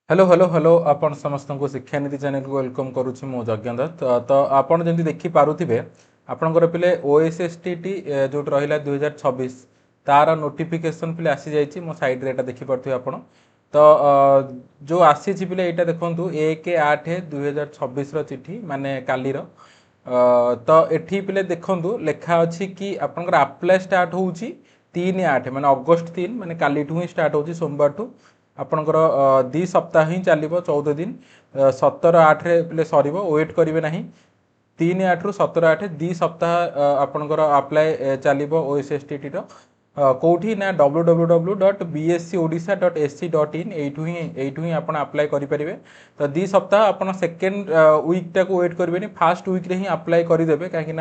Hello hello hello आपण समस्त को शिक्षानीति चैनल को वेलकम करुच्ची मो यज्ञ दत्त। तो आपण जमी देखिपे आपंकर पे ओएसएसटी जो रहा 2026 तार नोटिफिकेशन पे आसी जाइए मो साइड रे देखिपे आपण। तो जो आसी पे यहाँ देखूँ 1/8/2026 चिठी माने कालीर। तो ये पे देखूँ लेखा अच्छी कि आपंकर आप्लाय स्टार्ट हो 3/8 माने अगस्ट 3 माने काली ही स्टार्ट हो सोमवार ठू आपणकर 2 सप्ताह ही चलो 14 दिन 17/8 पे सर वेट करेंगे ना 3/8 ରୁ 17/8 2 सप्ताह आपणकर आप्लाय चलो ओएसएसटी कौटी ना www.bscodisha.ac.in यू ही आप आप्लाय करेंगे। तो 2 सप्ताह आप सेकेंड वीकटा को वेट करेंगे फास्ट वीक्रे ही आप्लाय करदे कहीं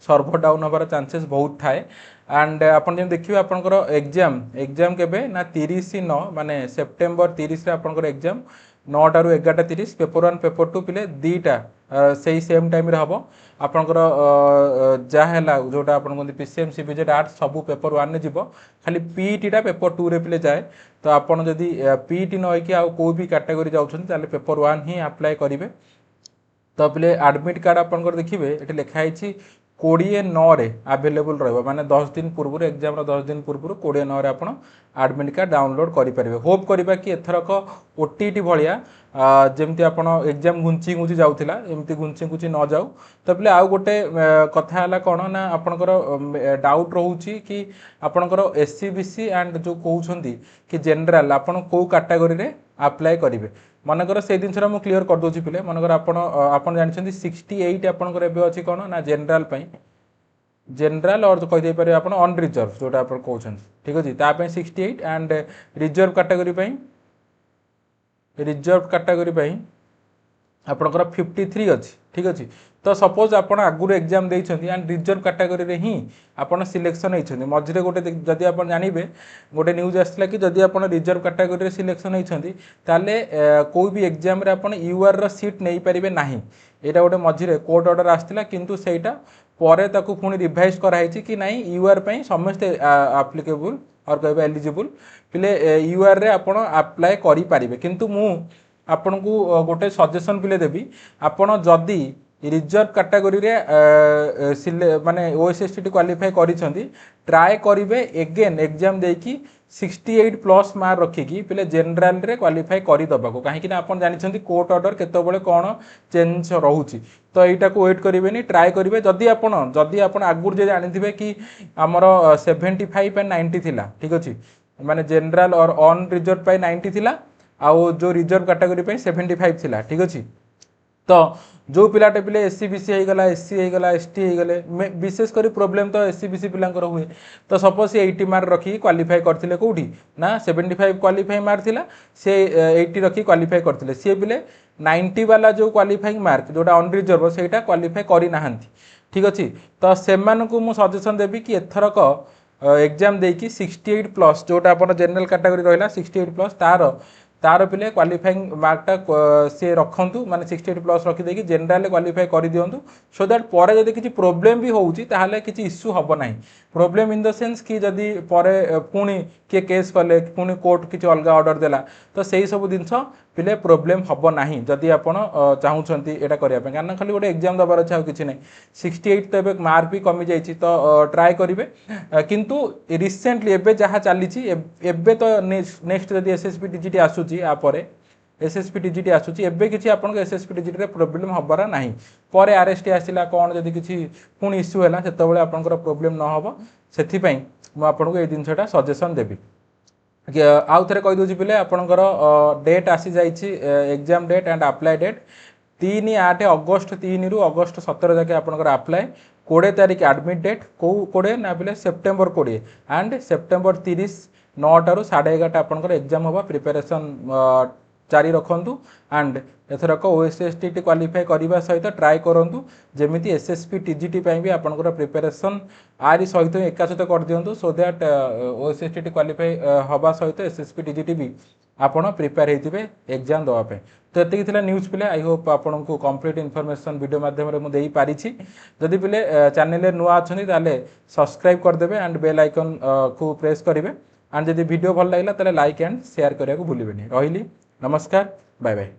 सर्भर डाउन हबार चांसेस बहुत थाए। एंड आपन जब देखिए आपंकर एग्जाम एग्जाम केबे ना 30/9 माने सेप्टेम्बर 30 आपंकर एग्जाम 9टा ରୁ 11टा 30 पेपर 1 पेपर 2 पिले दीटा से सेम टाइम हम आपंकर जहाँ जोटा आप पीसीएम सीबीजेड आर्ट सब पेपर 1 रे जीव खाली पीईटीटा पेपर 2 रे पिले जाए। तो आपड़ जदि पीईटी नई आउ को भी कैटेगरी जाऊँ पेपर 1 ही आप्लाय करेंगे। तो पे आडमिट कार्ड आपंकर देखिए ये लिखाई 20/9 आवेलेबल रहा 10 दिन पूर्व एग्जाम 10 दिन पूर्व 20/9 आप आडमिट कार्ड डाउनलोड करेंगे। होप करवा कि एथरक ओटीटी भाया जमती आप एग्जाम घुंची घुंची जाऊला एमती घुंची घुंची न जाऊ। तो पे आउ गोटे कथा है कौन ना आपणकर डाउट रोचे कि आपणकर एससीबीसी एंड जो कहते कि जेनराल आपन को कैटेगरी आप्लाय करेंगे। मनकर से जिनसा मुझे क्लीयर करदे पे मनकर आप जानते 68 आपंकर अच्छी कौन ना जेनराल जेनराल और कहीदे पारे आप अनरिजर्व जोटा आप कहते ठीक अच्छे ताप 68 एंड रिजर्व कैटेगरी आपंकर 53 अच्छी ठीक अच्छे। तो सपोज आप आगुरी एग्जाम देते एंड रिजर्व कैटेगरी ही आप सिलेक्शन होती मझे गोटे जदि आप जानवे गोटे न्यूज आसला कि जदि आप रिजर्व कैटेगरी सिलेक्शन होती कोई भी एग्जाम रे आप यूआर सीट नहीं पारे ना। यहाँ गोटे मझे कोर्ट ऑर्डर आसाला किंतु सेटा परे ताकू पुणी रिवाइज कराई कि नहीं यूआर समस्ते आप्लिकेबल और कह एलिजिबल पे यूआर रे आप आप्लाय करें। किंतु मु आपन को गोटे सजेसन पिले देवी आपन जदि रिजर्व कैटेगरी रे माने ओएसएसटी क्वालिफाई करिसेंती ट्राए करेंगे एगेन एग्जाम देकी 68+ मार्क रखिकी पे जेनराल रे क्वालिफाई करदे को कहीं आप जानते कोर्ट ऑर्डर केतबले कौन चेंज रोचे। तो यहाँ को वेट करेंगे ट्राए करेंगे जदि आप आगुरी जे जानी कि आमर 75 एंड 90 थिला ठीक अच्छे माने जेनराल और अन रिजर्व 90 थिला आउ जो रिजर्व कैटेगरी 75 थिला ठीक अच्छे। तो जो पिलाटे पिले एससीबीसी होगला एससी होगला एसटी होगले विशेषकर प्रोब्लेम तो एससीबीसी पिलांकर हुए। तो सपोज सी 80 मार्क रखी क्वालिफाई करते कौटी ना 75 क्वालिफाई मार्क थिला से 80 रखी क्वालिफाई करते सी पिले 90 वाला जो क्वालिफाइंग मार्क जोटा अनरिजर्व से क्वालिफाई करना ठीक अच्छे। तो से सजेसन देवी कि एथरक एग्जाम देकी 68+ जोटा आप जेनराल कैटेगरी रहा 68+ तार पिले क्वालिफाइंग मार्कटा सी रखु माने 68+ रखिदे जेनराल क्वालिफाई कर दिंतु सो दैट पर जब किसी प्रोब्लेम भी होता किसी इश्यू हम ना। प्रोब्लेम इन द सेन्स कि जदि पर पुणी किए केस कले पुणी कोर्ट किसी अलग ऑर्डर देला तो सही सब जिनस पिले प्रोब्लेम हम ना जदि आप चाहूँगी यहाँ करने कारण खाली गोटे एग्जाम दबार अच्छे किसी ना 68 तो ये मार्क भी कमी जाइए। तो ट्राए करेंगे किंतु रिसेंटली एवं जहाँ चली तो नेक्स्ट जब एसएसपी टीजीटी आसूची आपर एसएसपी टीजीटी आसूची एवं किसी आप एसएसपी टीजीटी प्रोब्लेम हबार ना पर आरएसटी आसला कौन जब किसी पुणी इश्यू है से आपंकर प्रोब्लेम न हम से मुझे ये जिनसा सजेसन देवी। आउ थे कहीदे पे आपंकर डेट आसी जाइए exam date and apply date 3/8 August 3 ରୁ अगस्ट 17 जाके आपंकर आप्लाय 20 तारीख आडमिट डेट कौ 20 ना पे सेप्टेम्बर 20 एंड सेप्टेम्बर 30 9टा ରୁ 11:30 आपंकर एग्जाम हम प्रिपेरेसन जारी रखु एंड एथरक ओएसएसटी क्वालिफाई करने सहित ट्राए करूँ जमी एसएसपी टीजीटी भी आपंकर प्रिपेरेसन आरी सहित एका सहित कर दिंतु सो दैट ओएसएसटी क्वालिफाई हवा सहित एसएसपी टीजीटी भी आपड़ प्रिपेयर होते एग्जाम देवाई। तो ये न्यूज पिले आई होप आपन को कंप्लीट इनफॉरमेशन वीडियो माध्यम मुझे पारी जदि पिले चैनल नुआ अच्छा सब्सक्राइब करदे एंड बेल आइकन को प्रेस करेंगे एंड जदि वीडियो भल लगे लाइक एंड शेयर करने को भूलें रही। नमस्कार बाय बाय।